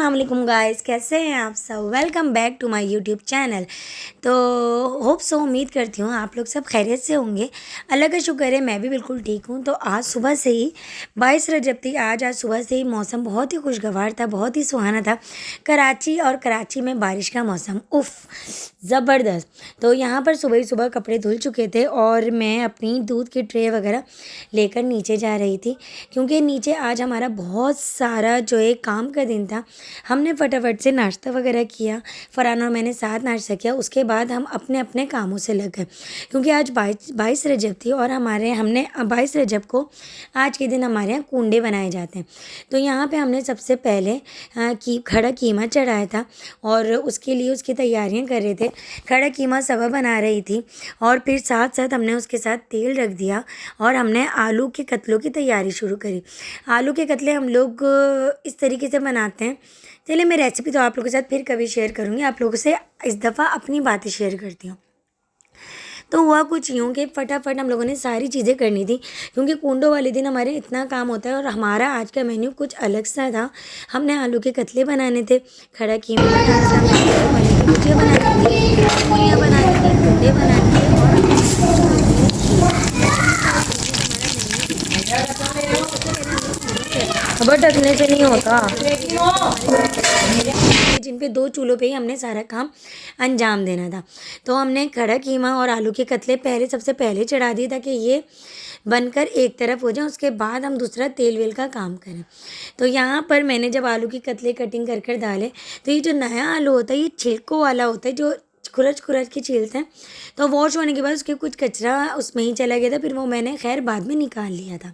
अस्सलाम वालेकुम गाइस, कैसे हैं आप सब। Welcome back to my YouTube channel. तो होप सो, उम्मीद करती हूँ आप लोग सब खैरियत से होंगे। अल्लाह का शुक्र है, मैं भी बिल्कुल ठीक हूँ। तो आज सुबह से ही 22 रजब थी। आज सुबह से ही मौसम बहुत ही खुशगवार था, बहुत ही सुहाना था। कराची में बारिश का मौसम, उफ़ ज़बरदस्त। तो यहाँ पर सुबह ही सुबह कपड़े धुल चुके थे और मैं अपनी दूध की ट्रे वगैरह लेकर नीचे जा रही थी, क्योंकि नीचे आज हमारा बहुत सारा जो है काम का दिन था। हमने फटाफट से नाश्ता वगैरह किया, फ़रहान और मैंने साथ नाश्ता किया। उसके बाद हम अपने अपने कामों से लग गए, क्योंकि आज 22 रजब थी और हमने 22 रजब को आज के दिन हमारे यहाँ कूंडे बनाए जाते हैं। तो यहाँ पे हमने सबसे पहले खड़ा कीमा चढ़ाया था और उसके लिए उसकी तैयारियाँ कर रहे थे। खड़ा कीमा सवा बना रही थी और फिर साथ साथ हमने उसके साथ तेल रख दिया और हमने आलू के कतलों की तैयारी शुरू करी। आलू के कतले हम लोग इस तरीके से बनाते हैं। चलिए, मैं रेसिपी तो आप लोगों के साथ फिर कभी शेयर करूँगी। आप लोगों से इस दफ़ा अपनी बातें शेयर करती हूँ। तो हुआ कुछ यूँ कि फटाफट हम लोगों ने सारी चीज़ें करनी थी, क्योंकि कुंडों वाले दिन हमारे इतना काम होता है। और हमारा आज का मेन्यू कुछ अलग सा था। हमने आलू के कतले बनाने थे, खड़ा कीमा बनाना था, वाले की भुजिया बनानी थी, पूरियाँ बनानी थी, कूंडे बनाने थे और खबर ढकने से नहीं होता, जिन पे 2 चूल्हों पे ही हमने सारा काम अंजाम देना था। तो हमने खड़ा कीमा और आलू के कतले सबसे पहले चढ़ा दिए, ताकि ये बनकर एक तरफ हो जाए। उसके बाद हम दूसरा तेल वेल का काम करें। तो यहाँ पर मैंने जब आलू के कतले कटिंग कर कर डाले, तो ये जो नया आलू होता है ये छिलकों वाला होता है, जो खुरच के छीलते हैं। तो वॉश होने के बाद उसके कुछ कचरा उसमें ही चला गया था, फिर वो मैंने खैर बाद में निकाल लिया था।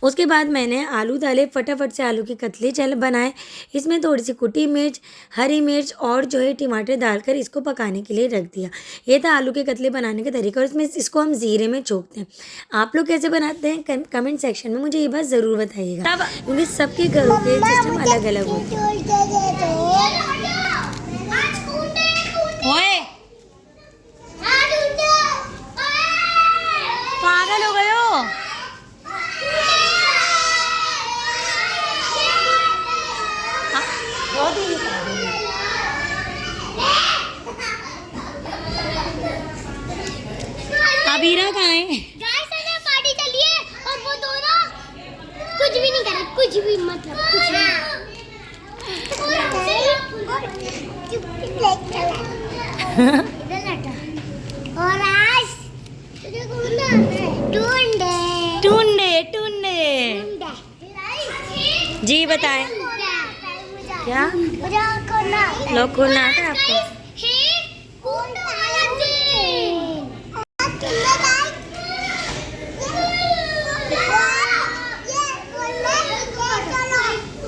उसके बाद मैंने आलू डाले, फटाफट से आलू के कतले बनाए। इसमें थोड़ी सी कुटी मिर्च, हरी मिर्च और जो है टमाटर डालकर इसको पकाने के लिए रख दिया। ये था आलू के कतले बनाने का तरीका। और इसमें इसको हम ज़ीरे में छोंकते हैं। आप लोग कैसे बनाते हैं कमेंट सेक्शन में मुझे ये बात ज़रूर बताइएगा, क्योंकि सबके घरों के सिस्टम अलग अलग होते हैं। पागल हो गए हो? अबीरा कहाँ है? पार्टी चली है और वो दोनों कुछ भी नहीं करे, कुछ भी मतलब कुछ और आज टूंडे जी बताएं क्या लोग खोलना आता है आपको?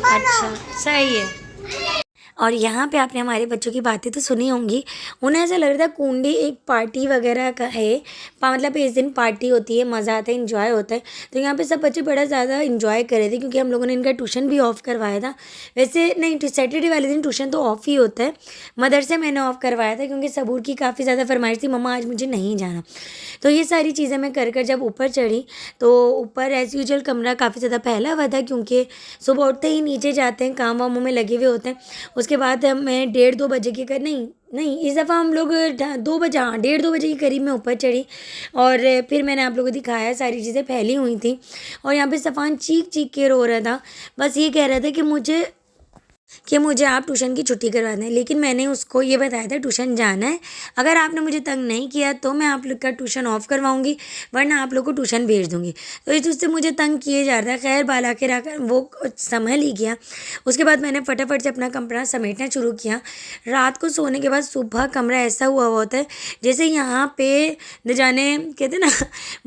अच्छा, सही है। और यहाँ पे आपने हमारे बच्चों की बातें तो सुनी होंगी। उन्हें ऐसा लग रहा था कुंडी एक पार्टी वगैरह का है, मतलब इस दिन पार्टी होती है, मज़ा आता है, इन्जॉय होता है। तो यहाँ पे सब बच्चे बड़ा ज़्यादा इन्जॉय कर रहे थे, क्योंकि हम लोगों ने इनका ट्यूशन भी ऑफ़ करवाया था। वैसे नहीं, सैटरडे वाले दिन ट्यूशन तो ऑफ़ ही होता है, मदरसे मैंने ऑफ़ करवाया था, क्योंकि सबूर की काफ़ी ज़्यादा फरमाइश थी, मम्मा आज मुझे नहीं जाना। तो ये सारी चीज़ें मैं कर जब ऊपर चढ़ी, तो ऊपर एज़ यूजुअल कमरा काफ़ी ज़्यादा फैला हुआ था, क्योंकि सुबह उठते ही नीचे जाते हैं, काम वामों में लगे हुए होते हैं। उसके बाद मैं 1:30-2 बजे के नहीं इस दफ़ा हम लोग 2 बजे, हाँ 1:30-2 बजे के करीब मैं ऊपर चढ़ी। और फिर मैंने आप लोगों को दिखाया, सारी चीज़ें फैली हुई थी। और यहाँ पे सफ़ान चीख के रो रहा था, बस ये कह रहा था कि मुझे आप ट्यूशन की छुट्टी करवा दें। लेकिन मैंने उसको ये बताया था ट्यूशन जाना है, अगर आपने मुझे तंग नहीं किया तो मैं आप लोग का ट्यूशन ऑफ़ करवाऊंगी, वरना आप लोग को ट्यूशन भेज दूंगी। तो इस उससे मुझे तंग किए जा रहा था। खैर बाला के रखा वो संभल ही गया। उसके बाद मैंने फटाफट से अपना कमरा समेटना शुरू किया। रात को सोने के बाद सुबह कमरा ऐसा हुआ होता है जैसे यहाँ पे न जाने, कहते ना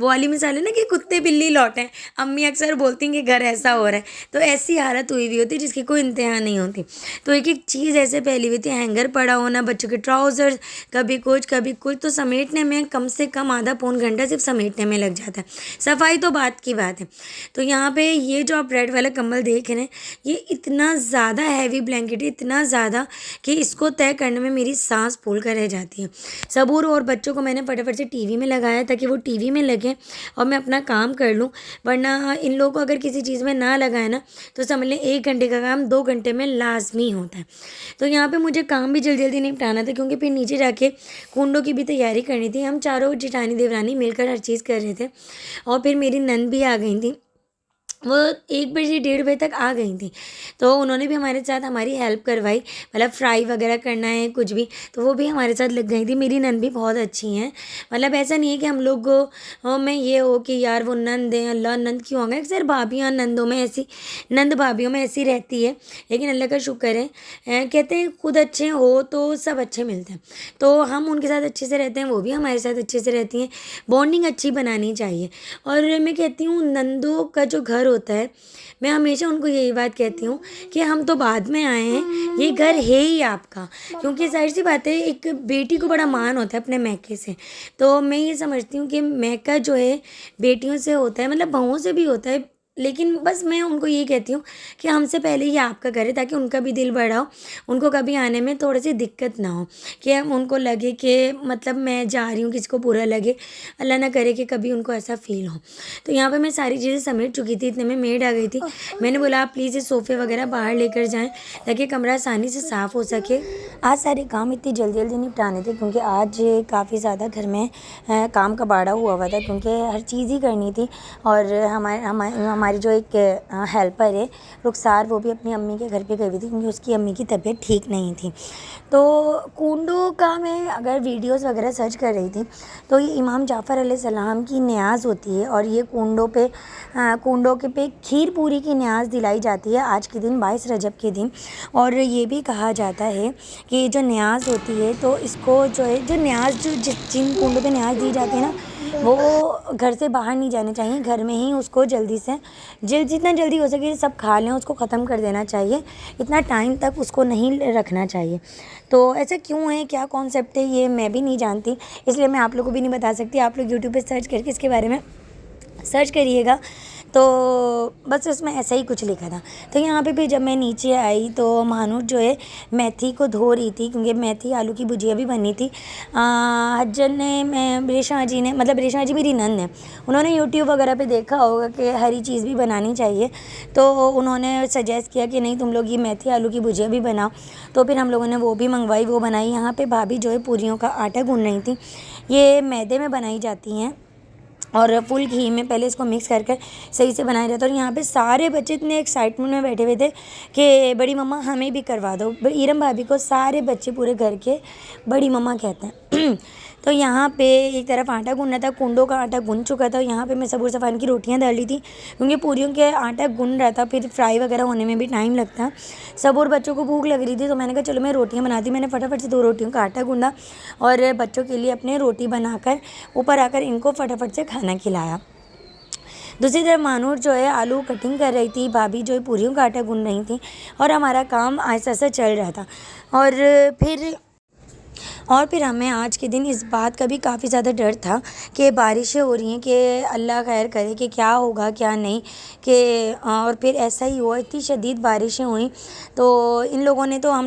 वो वाली मिसाल है ना कि कुत्ते बिल्ली लौटें। अम्मी अक्सर बोलती हैं कि घर ऐसा हो रहा है, तो ऐसी हालत हुई हुई होती जिसकी कोई इंतहा नहीं होती। तो एक एक चीज़ ऐसे फैली हुई थी, हैंगर पड़ा होना, बच्चों के ट्राउज़र्स, कभी कुछ तो समेटने में कम से कम आधा पौन घंटा सिर्फ समेटने में लग जाता है। सफाई तो बात की बात है। तो यहाँ पे ये जो आप रेड वाला कंबल देख रहे हैं, ये इतना ज़्यादा हैवी ब्लैंकेट है, इतना ज़्यादा कि इसको तय करने में मेरी सांस फूल कर रह जाती है। सबूर और बच्चों को मैंने फटाफट से टीवी में लगाया ताकि वो टीवी में लगे और मैं अपना काम कर लूँ, वरना इन लोगों को अगर किसी चीज़ में ना लगाए ना तो समझ लें 1 घंटे का काम 2 घंटे में लाजमी होता है। तो यहाँ पे मुझे काम भी जल्दी जल्दी निपटाना था क्योंकि फिर नीचे जाके कुंडों की भी तैयारी करनी थी। हम चारों जेठानी देवरानी मिलकर हर चीज़ कर रहे थे और फिर मेरी नंद भी आ गई थी। वो 1 बजे 1:30 बजे तक आ गई थी, तो उन्होंने भी हमारे साथ हमारी हेल्प करवाई, मतलब फ्राई वगैरह करना है कुछ भी, तो वो भी हमारे साथ लग गई थी। मेरी नंद भी बहुत अच्छी हैं, मतलब ऐसा नहीं है कि हम लोग में ये हो कि यार वो नंद हैं, अल्लाह नंद क्यों आ गए। अक्सर भाभियाँ नंदों में ऐसी, नंद भाभियों में ऐसी रहती है, लेकिन अल्लाह का शुक्र है। कहते हैं खुद अच्छे हो तो सब अच्छे मिलते हैं, तो हम उनके साथ अच्छे से रहते हैं, वो भी हमारे साथ अच्छे से रहती हैं। बॉन्डिंग अच्छी बनानी चाहिए। और मैं कहती हूँ नंदों का जो घर होता है, मैं हमेशा उनको यही बात कहती हूँ कि हम तो बाद में आए हैं, ये घर है ही आपका। क्योंकि ज़ाहिर सी बात है, एक बेटी को बड़ा मान होता है अपने मैके से। तो मैं ये समझती हूँ कि मैका जो है बेटियों से होता है, मतलब बहुओं से भी होता है, लेकिन बस मैं उनको यही कहती हूँ कि हमसे पहले ये आपका घर है, ताकि उनका भी दिल बड़ा हो, उनको कभी आने में थोड़ी सी दिक्कत ना हो, कि हम उनको लगे कि मतलब मैं जा रही हूँ, किसी को बुरा लगे, अल्लाह ना करे कि कभी उनको ऐसा फ़ील हो। तो यहाँ पे मैं सारी चीज़ें समेट चुकी थी, इतने में मेड आ गई थी। मैंने बोला आप प्लीज़ ये सोफ़े वगैरह बाहर लेकर जाएँ ताकि कमरा आसानी से साफ़ हो सके। आज सारे काम इतनी जल्दी जल्दी निपटाने थे क्योंकि आज काफ़ी ज़्यादा घर में काम का बाड़ा हुआ था, क्योंकि हर चीज़ ही करनी थी। और हमारी जो एक हेल्पर है रुखसार, वो भी अपनी अम्मी के घर पे गई हुई थी क्योंकि उसकी अम्मी की तबीयत ठीक नहीं थी। तो कुंडों का मैं अगर वीडियोस वगैरह सर्च कर रही थी, तो ये इमाम जाफ़र अलैहिस्सलाम की न्याज़ होती है और ये कुंडों के पे खीर पूरी की न्याज़ दिलाई जाती है आज के दिन 22 रजब के दिन। और ये भी कहा जाता है कि जो न्याज़ होती है, तो इसको जो है, जो न्याज़ जिन कुंडों पे न्याज़ दी जाती है ना, वो घर से बाहर नहीं जाने चाहिए, घर में ही उसको जल्दी से जितना जल्दी हो सके सब खा लें, उसको ख़त्म कर देना चाहिए, इतना टाइम तक उसको नहीं रखना चाहिए। तो ऐसा क्यों है, क्या कॉन्सेप्ट है, ये मैं भी नहीं जानती, इसलिए मैं आप लोगों को भी नहीं बता सकती। आप लोग यूट्यूब पे सर्च करके इसके बारे में सर्च करिएगा, तो बस उसमें ऐसा ही कुछ लिखा था। तो यहाँ पे भी जब मैं नीचे आई तो महानूर जो है मेथी को धो रही थी, क्योंकि मेथी आलू की भुजिया भी बनी थी। हज्जन ने, रेशा जी ने, मतलब रेशा जी मेरी नंद है, उन्होंने यूट्यूब वगैरह पे देखा होगा कि हरी चीज़ भी बनानी चाहिए, तो उन्होंने सजेस्ट किया कि नहीं तुम लोग ये मेथी आलू की भुजिया भी बनाओ। तो फिर हम लोगों ने वो भी मंगवाई, वो बनाई। यहाँ पे भाभी जो है पूरियों का आटा गूँध रही थी। ये मैदे में बनाई जाती हैं और फुल घी में पहले इसको मिक्स कर सही से बनाया जाता है। और यहाँ पे सारे बच्चे इतने एक्साइटमेंट में बैठे हुए थे कि बड़ी मम्मा हमें भी करवा दो। इरम भाभी को सारे बच्चे पूरे घर के बड़ी मम्मा कहते हैं। तो यहाँ पे एक तरफ आटा गूंदना था, कुंडों का आटा गूंद चुका था। यहाँ पे मैं सबूर सफ़ान की रोटियाँ डाल ली थी, क्योंकि पूरियों के आटा गूंद रहा था, फिर फ्राई वगैरह होने में भी टाइम लगता। सबूर बच्चों को भूख लग रही थी, तो मैंने कहा चलो मैं रोटियाँ बनाती। मैंने फटाफट से 2 रोटियों का आटा गूंदा और बच्चों के लिए अपने रोटी बनाकर ऊपर आकर इनको फटाफट से खाना खिलाया। दूसरी तरफ मानूर जो है आलू कटिंग कर रही थी, भाभी जो है पूरियों का आटा गूंद रही थी, और हमारा काम आहिस्ता आहिस्ता चल रहा था। और फिर हमें आज के दिन इस बात का भी काफ़ी ज़्यादा डर था कि बारिशें हो रही हैं, कि अल्लाह खैर करे कि क्या होगा क्या नहीं, कि और फिर ऐसा ही हुआ, इतनी शदीद बारिशें हुई। तो हम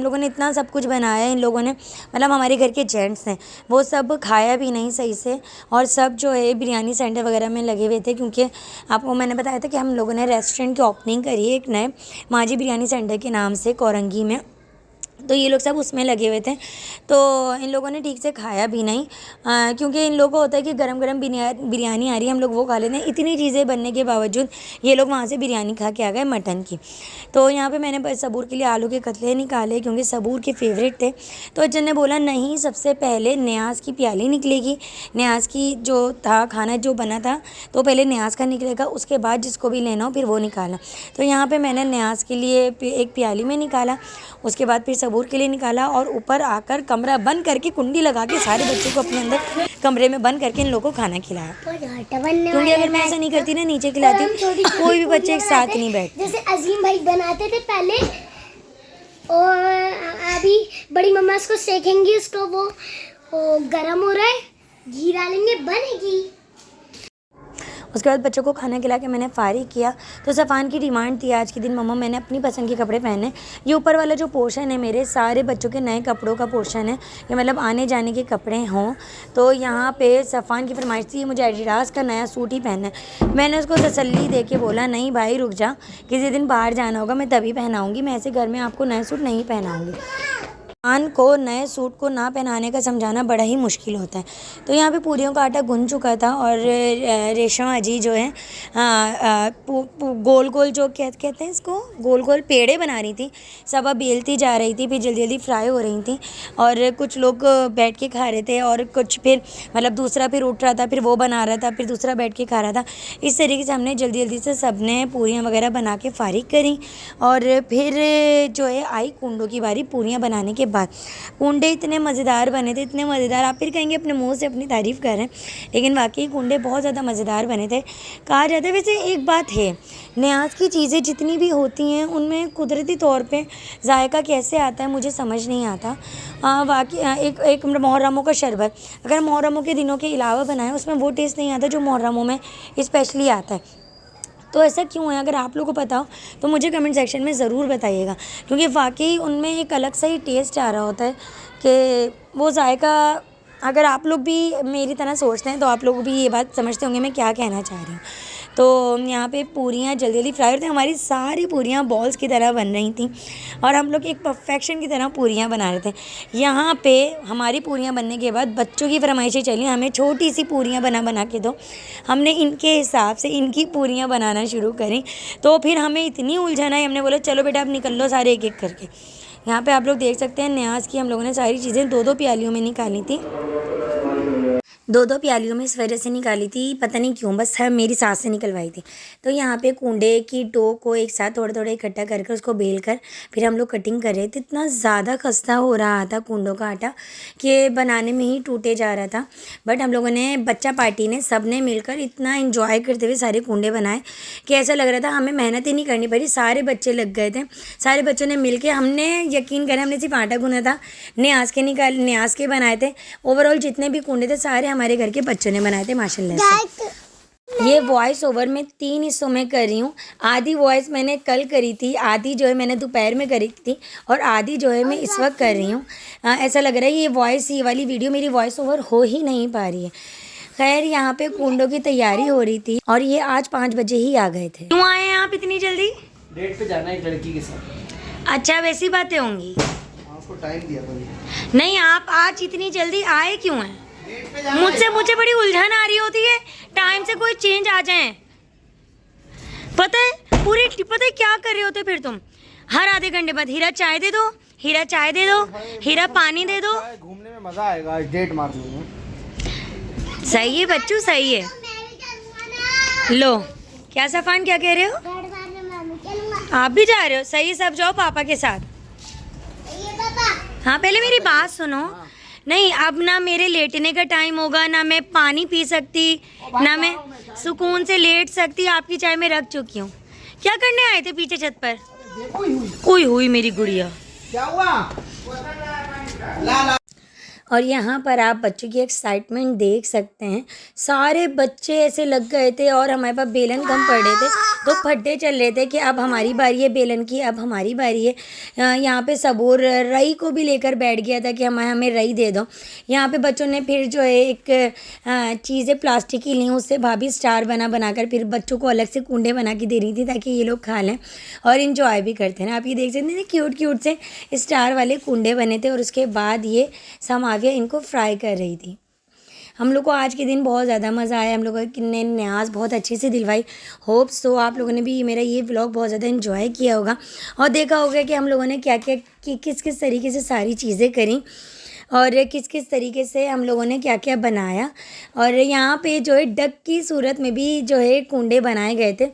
लोगों ने इतना सब कुछ बनाया, इन लोगों ने, मतलब हमारे घर के जेंट्स हैं, वो सब खाया भी नहीं सही से, और सब जो है बिरयानी सेंटर वगैरह में लगे हुए थे, क्योंकि आपको मैंने बताया था कि हम लोगों ने रेस्टोरेंट की ओपनिंग करी है एक नए माजी बिरयानी सेंटर के नाम से कोरंगी में। तो ये लोग सब उसमें लगे हुए थे। तो इन लोगों ने ठीक से खाया भी नहीं, क्योंकि इन लोगों को होता है कि गरम गरम बिरयानी आ रही है, हम लोग वो खा लेते हैं। इतनी चीज़ें बनने के बावजूद ये लोग वहाँ से बिरयानी खा के आ गए मटन की। तो यहाँ पे मैंने सबूर के लिए आलू के कतले निकाले, क्योंकि सबूर के फेवरेट थे। तो अज्जन ने बोला नहीं, सबसे पहले न्याज़ की प्याली निकलेगी, न्याज़ की जो था खाना जो बना था, तो पहले न्याज़ का निकलेगा, उसके बाद जिसको भी लेना हो फिर वो निकालना। तो यहाँ पर मैंने न्याज़ के लिए एक प्याली में निकाला, उसके बाद फिर सबूर के लिए निकाला, और ऊपर आकर कमरा बंद करके कुंडी लगा के सारे बच्चों को अपने अंदर कमरे में बंद करके इन लोगों को खाना खिलाया। क्योंकि अगर मैं ऐसा नहीं करती ना, नीचे खिलाती, कोई भी बच्चे एक साथ नहीं बैठते। जैसे अजीम भाई बनाते थे पहले, और अभी बड़ी मम्मा इसको सेकेंगी, उसको वो गरम हो रहा है, घी डालेंगे, बनेगी। उसके बाद बच्चों को खाना खिला के मैंने फारिग किया। तो सफ़ान की डिमांड थी आज के दिन, मम्मा मैंने अपनी पसंद के कपड़े पहने। ये ऊपर वाला जो पोर्शन है मेरे सारे बच्चों के नए कपड़ों का पोर्शन है, ये मतलब आने जाने के कपड़े हों। तो यहाँ पे सफ़ान की फरमाइश थी मुझे एडिडास का नया सूट ही पहनना है। मैंने उसको तसल्ली दे के बोला नहीं भाई रुक जा, किसी दिन बाहर जाना होगा मैं तभी पहनाऊँगी, मैं ऐसे घर में आपको नया सूट नहीं पहनाऊँगी। आन को नए सूट को ना पहनाने का समझाना बड़ा ही मुश्किल होता है। तो यहाँ पे पूरियों का आटा गूंद चुका था और रेशमा अजी जो है गोल गोल जो कहते हैं इसको, गोल गोल पेड़े बना रही थी। सब अब बेलती जा रही थी, फिर जल्दी जल्दी फ्राई हो रही थी और कुछ लोग बैठ के खा रहे थे और कुछ फिर मतलब दूसरा फिर उठ रहा था, फिर वो बना रहा था, फिर दूसरा बैठ के खा रहा था। इस तरीके से हमने जल्दी जल्दी से सब ने पूरियाँ वगैरह बना के फारिग करी और फिर जो है आई कुंडों की बारी पूरियाँ बनाने के बाद। कुंडे इतने मज़ेदार बने थे, इतने मज़ेदार, आप फिर कहेंगे अपने मुंह से अपनी तारीफ़ कर रहे हैं, लेकिन वाकई कुंडे बहुत ज़्यादा मज़ेदार बने थे। कहा जाता है वैसे एक बात है, न्याज की चीज़ें जितनी भी होती हैं उनमें कुदरती तौर पे जायका कैसे आता है मुझे समझ नहीं आता। वाकई एक मुहर्रमों का शरबत अगर मुहर्रमों के दिनों के अलावा बनाए उसमें वो टेस्ट नहीं आता जो मुहर्रमों में स्पेशली आता है। तो ऐसा क्यों है? अगर आप लोगों को पता हो तो मुझे कमेंट सेक्शन में ज़रूर बताइएगा, क्योंकि वाकई उनमें एक अलग सा ही टेस्ट आ रहा होता है कि वो जायका। अगर आप लोग भी मेरी तरह सोचते हैं तो आप लोग भी ये बात समझते होंगे मैं क्या कहना चाह रही हूँ। तो यहाँ पे पूरियाँ जल्दी जल्दी फ्राई होती हैं, हमारी सारी पूरियाँ बॉल्स की तरह बन रही थी और हम लोग एक परफेक्शन की तरह पूरियाँ बना रहे थे। यहाँ पे हमारी पूरियाँ बनने के बाद बच्चों की फरमाइशें चली, हमें छोटी सी पूरियाँ बना के दो। हमने इनके हिसाब से इनकी पूरियाँ बनाना शुरू करी, तो फिर हमें इतनी उलझन आई, हमने बोला चलो बेटा अब निकल लो सारे एक एक करके। यहाँ पे आप लोग देख सकते हैं न्याज की हम लोगों ने सारी चीज़ें दो दो प्यालियों में निकाली थी, दो दो प्यालियों में इस वजह से निकाली थी, पता नहीं क्यों, बस है मेरी सास से निकलवाई थी। तो यहाँ पे कुंडे की डो को एक साथ थोड़ा थोड़ा इकट्ठा करके उसको बेल कर फिर हम लोग कटिंग कर रहे थे। इतना ज़्यादा खस्ता हो रहा था कुंडों का आटा कि बनाने में ही टूटे जा रहा था, बट हम लोगों ने बच्चा पार्टी ने सब ने मिलकर इतना इन्जॉय करते हुए सारे कुंडे बनाए कि ऐसा लग रहा था हमें मेहनत ही नहीं करनी पड़ी, सारे बच्चे लग गए थे। सारे बच्चों ने मिल के, हमने यकीन करें हमने सिर्फ आटा गूँधा था, न्याज के बनाए थे। ओवरऑल जितने भी कुंडे थे सारे हमारे घर के बच्चों ने बनाए थे माशाल्लाह से। ये वॉइस ओवर मैं 3 हिस्सों में कर रही हूँ। आधी वॉइस मैंने कल करी थी, आधी जो है मैंने दोपहर में करी थी और आधी जो है मैं इस वक्त कर रही हूँ। ऐसा लग रहा है ये वाली वीडियो मेरी वॉइस ओवर हो ही नहीं पा रही है। खैर यहाँ पे कुंडों की तैयारी हो रही थी और ये आज 5 बजे ही आ गए थे। क्यों आए हैं आप इतनी जल्दी? डेट पे जाना है एक लड़की के साथ। अच्छा वैसी बातें होंगी, आपको टाइम दिया था। नहीं आप आज इतनी जल्दी आए क्यों हैं? मुझे बड़ी उलझन आ रही होती है, टाइम से कोई चेंज आ जाए। पता है क्या कर रहे होते फिर तुम? हर आधे घंटे बाद हीरा चाय दे दो, हीरा चाय दे दो, हीरा पानी दे दो। घूमने में मजा आएगा, आज डेट मार लूंगा। सही है बच्चू सही है। लो क्या सफान क्या कह रहे हो? आप भी जा रहे हो? सही, सब जाओ पापा के साथ। हाँ पहले मेरी बात सुनो। नहीं अब ना मेरे लेटने का टाइम होगा, ना मैं पानी पी सकती, ना मैं सुकून से लेट सकती। आपकी चाय मैं रख चुकी हूँ। क्या करने आए थे पीछे छत पर? हुई मेरी गुड़िया। क्या हुआ? और यहाँ पर आप बच्चों की एक्साइटमेंट देख सकते हैं। सारे बच्चे ऐसे लग गए थे और हमारे पास बेलन कम पड़े थे तो फट्टे चल रहे थे कि अब हमारी बारी है बेलन की, अब हमारी बारी है। यहाँ पे सबूर रई को भी लेकर बैठ गया था कि हमें रई दे दो। यहाँ पे बच्चों ने फिर जो है एक चीज़ें प्लास्टिक की ली, उससे भाभी स्टार बनाकर फिर बच्चों को अलग से कुंडे बना के दे रही थी ताकि ये लोग खा लें और इन्जॉय भी करते हैं। आप ये देख सकते हैं क्यूट से स्टार वाले कुंडे बने थे और उसके बाद ये समाविया इनको फ्राई कर रही थी। हम लोग को आज के दिन बहुत ज़्यादा मज़ा आया, हम लोगों ने न्याज बहुत अच्छे से दिलवाई। होप्स तो आप लोगों ने भी मेरा ये व्लॉग बहुत ज़्यादा एंजॉय किया होगा और देखा होगा कि हम लोगों ने क्या क्या किस तरीके से सारी चीज़ें करी और किस तरीके से हम लोगों ने क्या क्या बनाया। और यहाँ पे जो है डक की सूरत में भी जो है कुंडे बनाए गए थे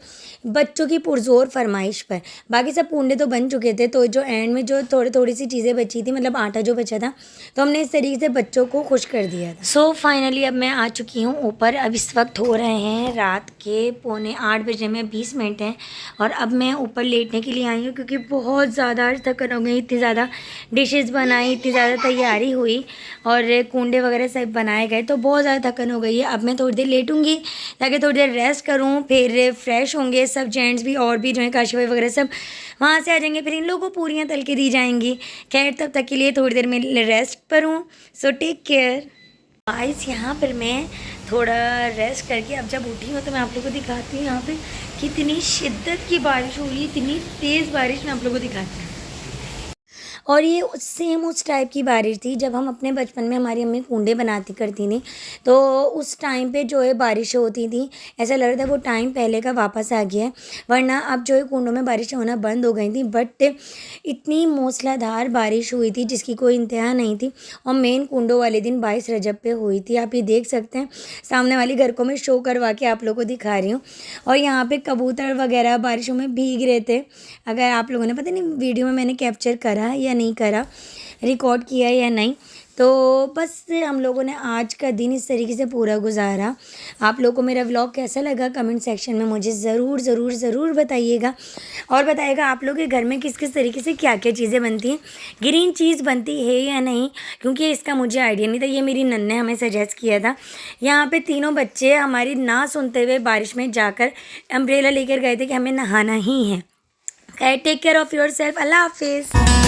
बच्चों की पुरजोर फरमाइश पर। बाकी सब कुंडे तो बन चुके थे, तो जो एंड में जो थोड़ी सी चीज़ें बची थी, मतलब आटा जो बचा था, तो हमने इस तरीके से बच्चों को खुश कर दिया था। सो फाइनली अब मैं आ चुकी हूँ ऊपर। अब इस वक्त हो रहे हैं रात के 7:45 बजे में 20 मिनट हैं और अब मैं ऊपर लेटने के लिए आई हूँ क्योंकि बहुत ज़्यादा आज थकन हो गई। इतनी ज़्यादा डिशेज़ बनाई, इतनी ज़्यादा तैयारी हुई हुई और कूंडे वगैरह सब बनाए गए, तो बहुत ज़्यादा थकन हो गई है। अब मैं थोड़ी देर लेटूंगी ताकि थोड़ी देर रेस्ट करूं, फिर फ्रेश होंगे सब जेंट्स भी और भी जो है काशी भाई वगैरह सब वहाँ से आ जाएंगे, फिर इन लोगों को पूरियाँ तल के दी जाएंगी। खैर तब तक के लिए थोड़ी देर में रेस्ट पर हूँ। So take care guys. यहाँ पर मैं थोड़ा रेस्ट करके अब जब उठी हूँ तो मैं आप लोगों को दिखाती हूँ यहाँ पे कितनी शिद्दत की बारिश हो रही है, इतनी तेज़ बारिश मैं आप लोगों को दिखाती हूँ। और ये सेम उस टाइप की बारिश थी जब हम अपने बचपन में हमारी अम्मी कूंडे बनाती करती थी, तो उस टाइम पे जो है बारिश होती थी, ऐसा लग रहा था वो टाइम पहले का वापस आ गया है। वरना अब जो है कुंडों में बारिश होना बंद हो गई थी, बट इतनी मूसलाधार बारिश हुई थी जिसकी कोई इंतहा नहीं थी। और मेन कुंडों वाले दिन 22 रजब पे हुई थी। आप ये देख सकते हैं, सामने वाली घर को मैं शो करवा के आप लोगों को दिखा रही हूँ। और यहाँ पे कबूतर वगैरह बारिशों में भीग रहे थे। अगर आप लोगों ने पता नहीं वीडियो में मैंने कैप्चर करा या नहीं करा, रिकॉर्ड किया या नहीं, तो बस हम लोगों ने आज का दिन इस तरीके से पूरा गुजारा। आप लोगों को मेरा व्लॉग कैसा लगा कमेंट सेक्शन में मुझे ज़रूर ज़रूर ज़रूर बताइएगा। और बताइएगा आप लोग के घर में किस किस तरीके से क्या क्या चीज़ें बनती हैं, ग्रीन चीज़ बनती है या नहीं, क्योंकि इसका मुझे आइडिया नहीं था। ये मेरी नन्ने हमें सजेस्ट किया था। यहाँ पे तीनों बच्चे हमारी ना सुनते हुए बारिश में जाकर अम्ब्रेला लेकर गए थे कि हमें नहाना ही है। Take care of yourself. अल्लाह हाफिज़।